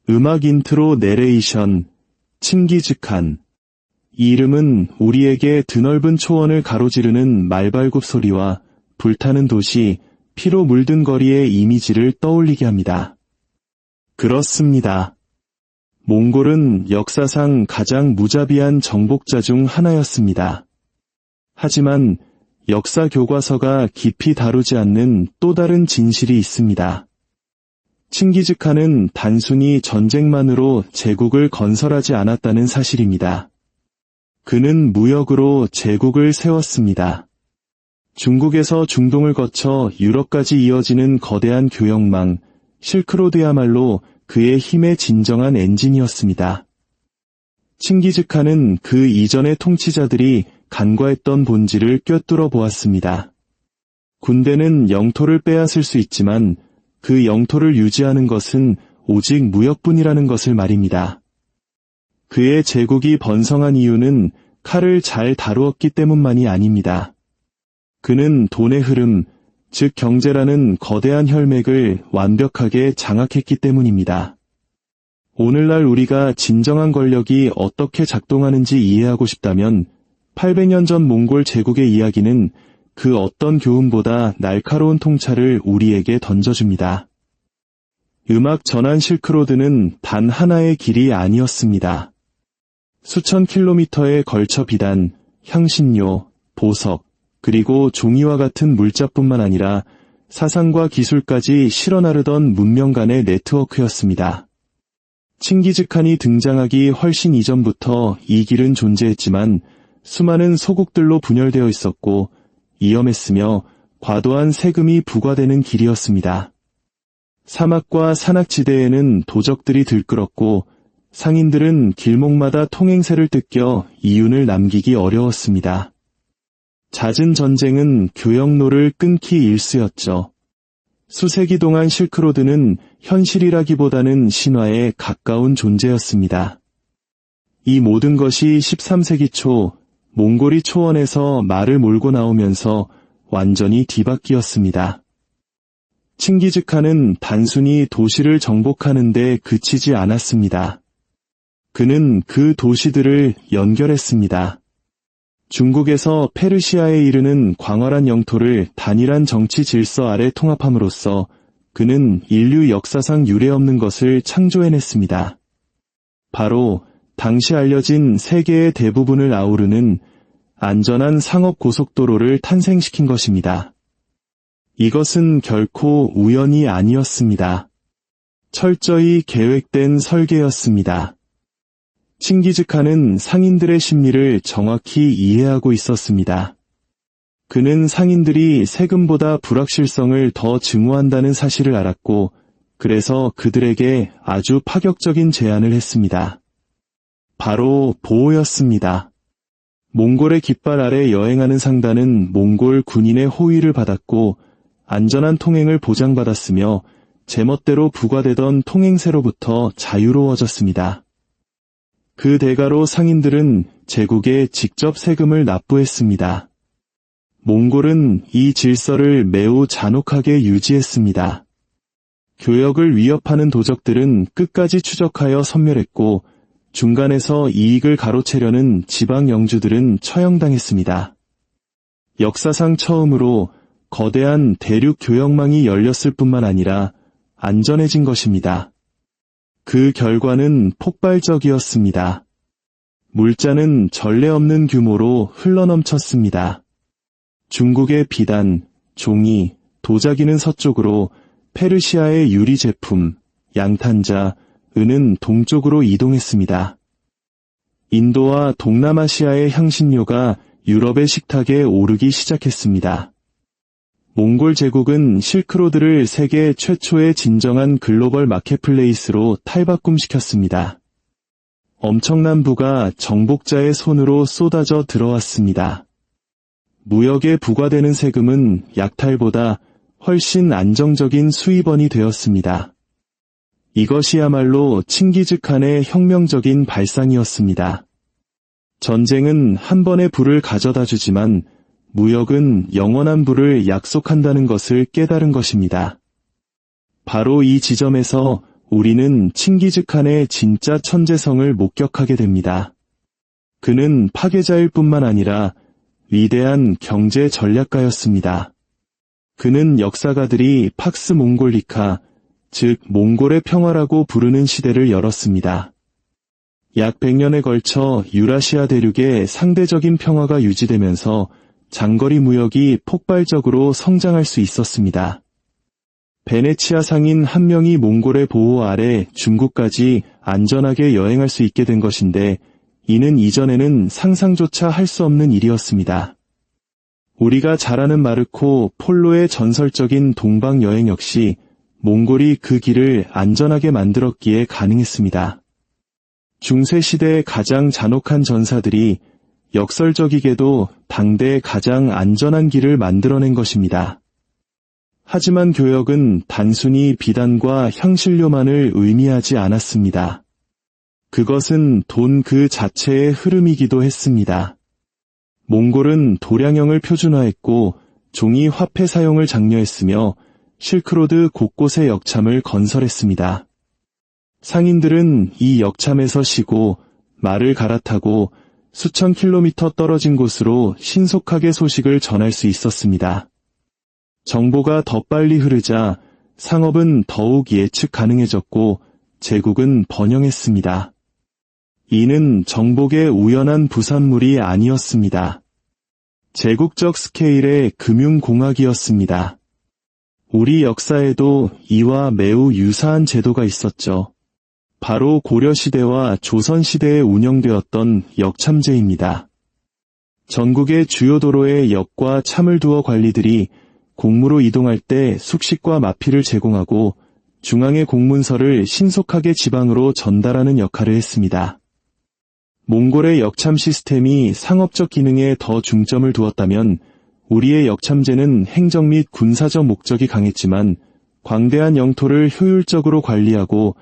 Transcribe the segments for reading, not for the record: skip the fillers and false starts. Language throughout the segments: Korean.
음악 인트로 내레이션, 칭기즈칸. 이 이름은 우리에게 드넓은 초원을 가로지르는 말발굽 소리와 불타는 도시, 피로 물든 거리의 이미지를 떠올리게 합니다. 그렇습니다. 몽골은 역사상 가장 무자비한 정복자 중 하나였습니다. 하지만 역사 교과서가 깊이 다루지 않는 또 다른 진실이 있습니다. 칭기즈칸은 단순히 전쟁만으로 제국을 건설하지 않았다는 사실입니다. 그는 무역으로 제국을 세웠습니다. 중국에서 중동을 거쳐 유럽까지 이어지는 거대한 교역망, 실크로드야말로 그의 힘의 진정한 엔진이었습니다. 칭기즈칸은 그 이전의 통치자들이 간과했던 본질을 꿰뚫어 보았습니다. 군대는 영토를 빼앗을 수 있지만 그 영토를 유지하는 것은 오직 무역뿐이라는 것을 말입니다. 그의 제국이 번성한 이유는 칼을 잘 다루었기 때문만이 아닙니다. 그는 돈의 흐름, 즉 경제라는 거대한 혈맥을 완벽하게 장악했기 때문입니다. 오늘날 우리가 진정한 권력이 어떻게 작동하는지 이해하고 싶다면 800년 전 몽골 제국의 이야기는 그 어떤 교훈보다 날카로운 통찰을 우리에게 던져줍니다. 음악 전환 실크로드는 단 하나의 길이 아니었습니다. 수천 킬로미터에 걸쳐 비단, 향신료, 보석, 그리고 종이와 같은 물자뿐만 아니라 사상과 기술까지 실어나르던 문명 간의 네트워크였습니다. 칭기즈칸이 등장하기 훨씬 이전부터 이 길은 존재했지만 수많은 소국들로 분열되어 있었고 위험했으며 과도한 세금이 부과되는 길이었습니다. 사막과 산악지대에는 도적들이 들끓었고 상인들은 길목마다 통행세를 뜯겨 이윤을 남기기 어려웠습니다. 잦은 전쟁은 교역로를 끊기 일쑤였죠. 수세기 동안 실크로드는 현실이라기보다는 신화에 가까운 존재였습니다. 이 모든 것이 13세기 초 몽골이 초원에서 말을 몰고 나오면서 완전히 뒤바뀌었습니다. 칭기즈칸은 단순히 도시를 정복하는 데 그치지 않았습니다. 그는 그 도시들을 연결했습니다. 중국에서 페르시아에 이르는 광활한 영토를 단일한 정치 질서 아래 통합함으로써 그는 인류 역사상 유례없는 것을 창조해냈습니다. 바로 당시 알려진 세계의 대부분을 아우르는 안전한 상업 고속도로를 탄생시킨 것입니다. 이것은 결코 우연이 아니었습니다. 철저히 계획된 설계였습니다. 칭기즈칸은 상인들의 심리를 정확히 이해하고 있었습니다. 그는 상인들이 세금보다 불확실성을 더 증오한다는 사실을 알았고, 그래서 그들에게 아주 파격적인 제안을 했습니다. 바로 보호였습니다. 몽골의 깃발 아래 여행하는 상단은 몽골 군인의 호위를 받았고, 안전한 통행을 보장받았으며, 제멋대로 부과되던 통행세로부터 자유로워졌습니다. 그 대가로 상인들은 제국에 직접 세금을 납부했습니다. 몽골은 이 질서를 매우 잔혹하게 유지했습니다. 교역을 위협하는 도적들은 끝까지 추적하여 섬멸했고 중간에서 이익을 가로채려는 지방 영주들은 처형당했습니다. 역사상 처음으로 거대한 대륙 교역망이 열렸을 뿐만 아니라 안전해진 것입니다. 그 결과는 폭발적이었습니다. 물자는 전례 없는 규모로 흘러넘쳤습니다. 중국의 비단, 종이, 도자기는 서쪽으로, 페르시아의 유리 제품, 양탄자, 은은 동쪽으로 이동했습니다. 인도와 동남아시아의 향신료가 유럽의 식탁에 오르기 시작했습니다. 몽골 제국은 실크로드를 세계 최초의 진정한 글로벌 마켓플레이스로 탈바꿈시켰습니다. 엄청난 부가 정복자의 손으로 쏟아져 들어왔습니다. 무역에 부과되는 세금은 약탈보다 훨씬 안정적인 수입원이 되었습니다. 이것이야말로 칭기즈칸의 혁명적인 발상이었습니다. 전쟁은 한 번의 부를 가져다 주지만 무역은 영원한 부를 약속한다는 것을 깨달은 것입니다. 바로 이 지점에서 우리는 칭기즈칸의 진짜 천재성을 목격하게 됩니다. 그는 파괴자일 뿐만 아니라 위대한 경제 전략가였습니다. 그는 역사가들이 팍스 몽골리카, 즉 몽골의 평화라고 부르는 시대를 열었습니다. 약 100년에 걸쳐 유라시아 대륙의 상대적인 평화가 유지되면서 장거리 무역이 폭발적으로 성장할 수 있었습니다. 베네치아 상인 한 명이 몽골의 보호 아래 중국까지 안전하게 여행할 수 있게 된 것인데, 이는 이전에는 상상조차 할 수 없는 일이었습니다. 우리가 잘 아는 마르코 폴로의 전설적인 동방 여행 역시 몽골이 그 길을 안전하게 만들었기에 가능했습니다. 중세시대의 가장 잔혹한 전사들이 역설적이게도 당대의 가장 안전한 길을 만들어낸 것입니다. 하지만 교역은 단순히 비단과 향신료만을 의미하지 않았습니다. 그것은 돈 그 자체의 흐름이기도 했습니다. 몽골은 도량형을 표준화했고 종이 화폐 사용을 장려했으며 실크로드 곳곳에 역참을 건설했습니다. 상인들은 이 역참에서 쉬고 말을 갈아타고 수천 킬로미터 떨어진 곳으로 신속하게 소식을 전할 수 있었습니다. 정보가 더 빨리 흐르자 상업은 더욱 예측 가능해졌고 제국은 번영했습니다. 이는 정복의 우연한 부산물이 아니었습니다. 제국적 스케일의 금융공학이었습니다. 우리 역사에도 이와 매우 유사한 제도가 있었죠. 바로 고려시대와 조선시대에 운영되었던 역참제입니다. 전국의 주요 도로에 역과 참을 두어 관리들이 공무로 이동할 때 숙식과 마피를 제공하고 중앙의 공문서를 신속하게 지방으로 전달하는 역할을 했습니다. 몽골의 역참 시스템이 상업적 기능에 더 중점을 두었다면 우리의 역참제는 행정 및 군사적 목적이 강했지만 광대한 영토를 효율적으로 관리하고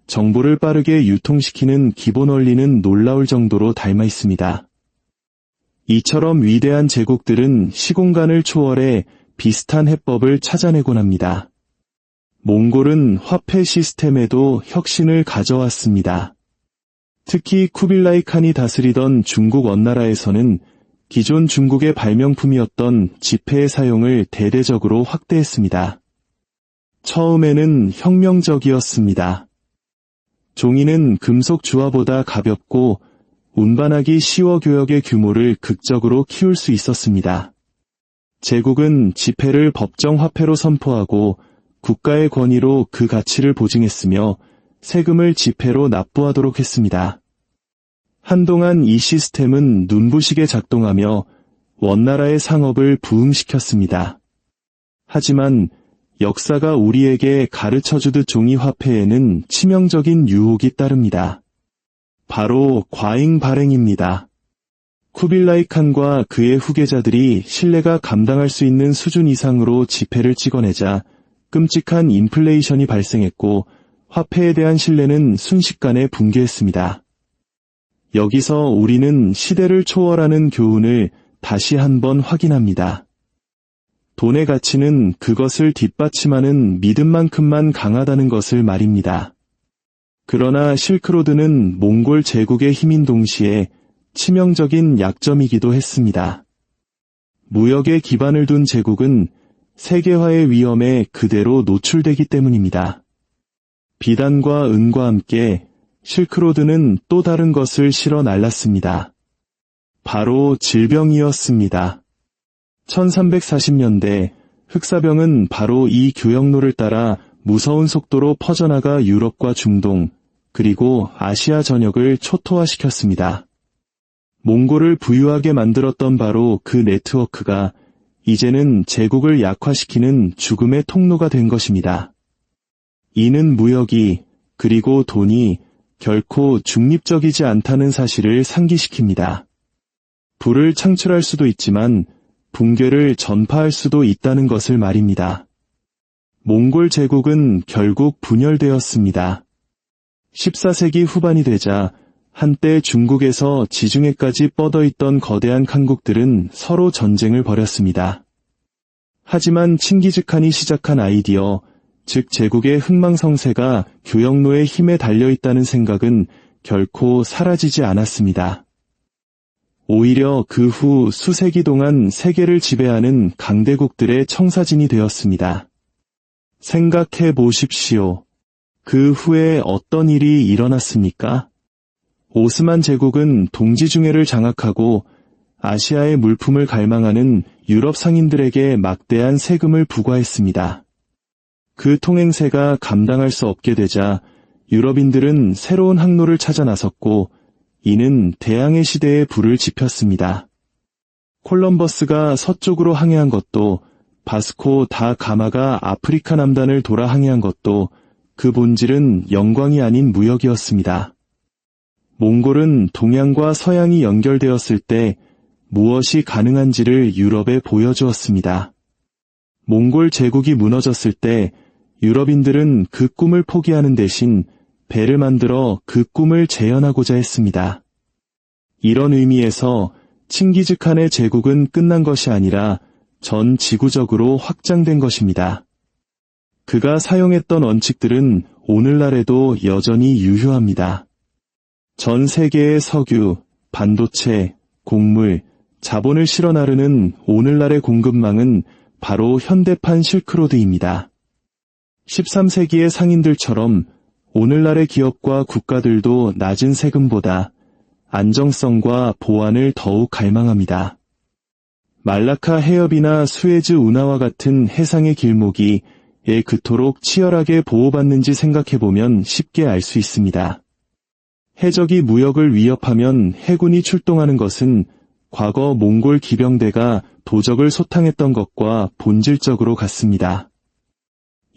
정보를 빠르게 유통시키는 기본 원리는 놀라울 정도로 닮아 있습니다. 이처럼 위대한 제국들은 시공간을 초월해 비슷한 해법을 찾아내곤 합니다. 몽골은 화폐 시스템에도 혁신을 가져왔습니다. 특히 쿠빌라이 칸이 다스리던 중국 원나라에서는 기존 중국의 발명품이었던 지폐의 사용을 대대적으로 확대했습니다. 처음에는 혁명적이었습니다. 종이는 금속 주화보다 가볍고 운반하기 쉬워 교역의 규모를 극적으로 키울 수 있었습니다. 제국은 지폐를 법정 화폐로 선포하고 국가의 권위로 그 가치를 보증했으며 세금을 지폐로 납부하도록 했습니다. 한동안 이 시스템은 눈부시게 작동하며 원나라의 상업을 부흥시켰습니다. 하지만 역사가 우리에게 가르쳐주듯 종이 화폐에는 치명적인 유혹이 따릅니다. 바로 과잉 발행입니다. 쿠빌라이 칸과 그의 후계자들이 신뢰가 감당할 수 있는 수준 이상으로 지폐를 찍어내자 끔찍한 인플레이션이 발생했고 화폐에 대한 신뢰는 순식간에 붕괴했습니다. 여기서 우리는 시대를 초월하는 교훈을 다시 한번 확인합니다. 돈의 가치는 그것을 뒷받침하는 믿음만큼만 강하다는 것을 말입니다. 그러나 실크로드는 몽골 제국의 힘인 동시에 치명적인 약점이기도 했습니다. 무역에 기반을 둔 제국은 세계화의 위험에 그대로 노출되기 때문입니다. 비단과 은과 함께 실크로드는 또 다른 것을 실어 날랐습니다. 바로 질병이었습니다. 1340년대 흑사병은 바로 이 교역로를 따라 무서운 속도로 퍼져나가 유럽과 중동, 그리고 아시아 전역을 초토화시켰습니다. 몽골을 부유하게 만들었던 바로 그 네트워크가 이제는 제국을 약화시키는 죽음의 통로가 된 것입니다. 이는 무역이, 그리고 돈이 결코 중립적이지 않다는 사실을 상기시킵니다. 불을 창출할 수도 있지만 붕괴를 전파할 수도 있다는 것을 말입니다. 몽골 제국은 결국 분열되었습니다. 14세기 후반이 되자 한때 중국에서 지중해까지 뻗어있던 거대한 칸국들은 서로 전쟁을 벌였습니다. 하지만 칭기즈칸이 시작한 아이디어, 즉 제국의 흥망성쇠가 교역로의 힘에 달려있다는 생각은 결코 사라지지 않았습니다. 오히려 그 후 수세기 동안 세계를 지배하는 강대국들의 청사진이 되었습니다. 생각해 보십시오. 그 후에 어떤 일이 일어났습니까? 오스만 제국은 동지중해를 장악하고 아시아의 물품을 갈망하는 유럽 상인들에게 막대한 세금을 부과했습니다. 그 통행세가 감당할 수 없게 되자 유럽인들은 새로운 항로를 찾아 나섰고 이는 대항해 시대에 불을 지폈습니다. 콜럼버스가 서쪽으로 항해한 것도 바스코 다 가마가 아프리카 남단을 돌아 항해한 것도 그 본질은 영광이 아닌 무역이었습니다. 몽골은 동양과 서양이 연결되었을 때 무엇이 가능한지를 유럽에 보여주었습니다. 몽골 제국이 무너졌을 때 유럽인들은 그 꿈을 포기하는 대신 배를 만들어 그 꿈을 재현하고자 했습니다. 이런 의미에서 칭기즈칸의 제국은 끝난 것이 아니라 전 지구적으로 확장된 것입니다. 그가 사용했던 원칙들은 오늘날에도 여전히 유효합니다. 전 세계의 석유, 반도체, 곡물, 자본을 실어 나르는 오늘날의 공급망은 바로 현대판 실크로드입니다. 13세기의 상인들처럼 오늘날의 기업과 국가들도 낮은 세금보다 안정성과 보안을 더욱 갈망합니다. 말라카 해협이나 수에즈 운하와 같은 해상의 길목이 왜 그토록 치열하게 보호받는지 생각해보면 쉽게 알 수 있습니다. 해적이 무역을 위협하면 해군이 출동하는 것은 과거 몽골 기병대가 도적을 소탕했던 것과 본질적으로 같습니다.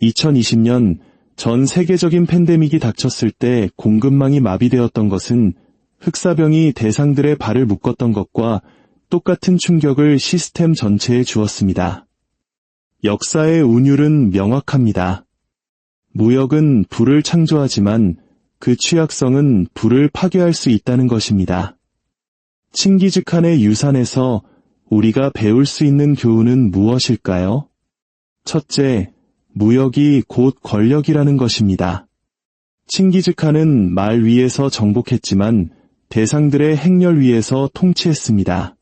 2020년 전 세계적인 팬데믹이 닥쳤을 때 공급망이 마비되었던 것은 흑사병이 대상들의 발을 묶었던 것과 똑같은 충격을 시스템 전체에 주었습니다. 역사의 운율은 명확합니다. 무역은 부를 창조하지만 그 취약성은 부를 파괴할 수 있다는 것입니다. 칭기즈칸의 유산에서 우리가 배울 수 있는 교훈은 무엇일까요? 첫째, 무역이 곧 권력이라는 것입니다. 칭기즈칸은 말 위에서 정복했지만 대상들의 행렬 위에서 통치했습니다.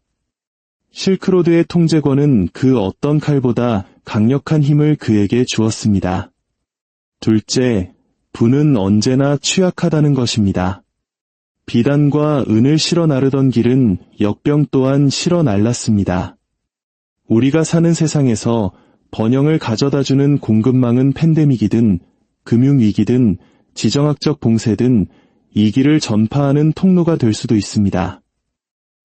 실크로드의 통제권은 그 어떤 칼보다 강력한 힘을 그에게 주었습니다. 둘째, 부는 언제나 취약하다는 것입니다. 비단과 은을 실어 나르던 길은 역병 또한 실어 날랐습니다. 우리가 사는 세상에서 번영을 가져다주는 공급망은 팬데믹이든 금융위기든 지정학적 봉쇄든 이 길을 전파하는 통로가 될 수도 있습니다.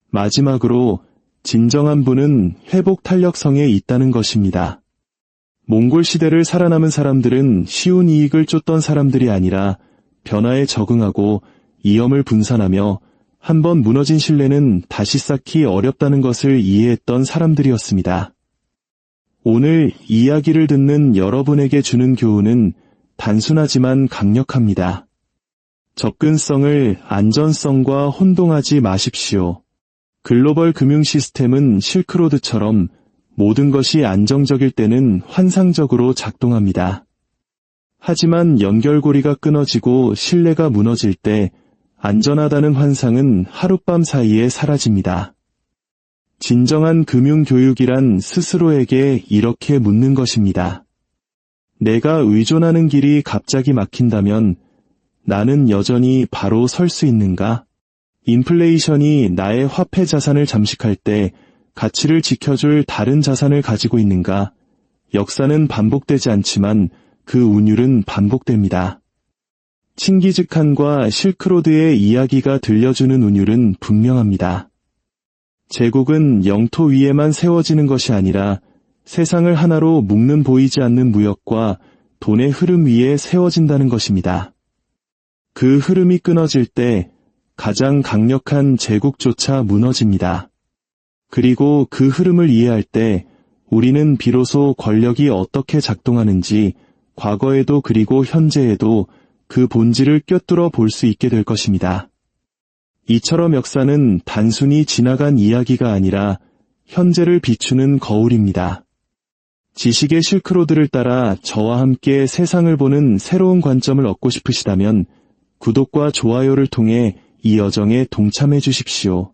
마지막으로 진정한 부는 회복 탄력성에 있다는 것입니다. 몽골 시대를 살아남은 사람들은 쉬운 이익을 쫓던 사람들이 아니라 변화에 적응하고 이염을 분산하며 한번 무너진 신뢰는 다시 쌓기 어렵다는 것을 이해했던 사람들이었습니다. 오늘 이야기를 듣는 여러분에게 주는 교훈은 단순하지만 강력합니다. 접근성을 안전성과 혼동하지 마십시오. 글로벌 금융 시스템은 실크로드처럼 모든 것이 안정적일 때는 환상적으로 작동합니다. 하지만 연결고리가 끊어지고 신뢰가 무너질 때 안전하다는 환상은 하룻밤 사이에 사라집니다. 진정한 금융교육이란 스스로에게 이렇게 묻는 것입니다. 내가 의존하는 길이 갑자기 막힌다면 나는 여전히 바로 설 수 있는가? 인플레이션이 나의 화폐 자산을 잠식할 때 가치를 지켜줄 다른 자산을 가지고 있는가? 역사는 반복되지 않지만 그 운율은 반복됩니다. 칭기즈칸과 실크로드의 이야기가 들려주는 운율은 분명합니다. 제국은 영토 위에만 세워지는 것이 아니라 세상을 하나로 묶는 보이지 않는 무역과 돈의 흐름 위에 세워진다는 것입니다. 그 흐름이 끊어질 때 가장 강력한 제국조차 무너집니다. 그리고 그 흐름을 이해할 때 우리는 비로소 권력이 어떻게 작동하는지 과거에도 그리고 현재에도 그 본질을 꿰뚫어 볼 수 있게 될 것입니다. 이처럼 역사는 단순히 지나간 이야기가 아니라 현재를 비추는 거울입니다. 지식의 실크로드를 따라 저와 함께 세상을 보는 새로운 관점을 얻고 싶으시다면 구독과 좋아요를 통해 이 여정에 동참해 주십시오.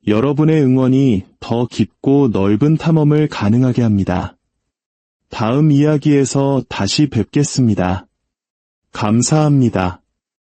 여러분의 응원이 더 깊고 넓은 탐험을 가능하게 합니다. 다음 이야기에서 다시 뵙겠습니다. 감사합니다.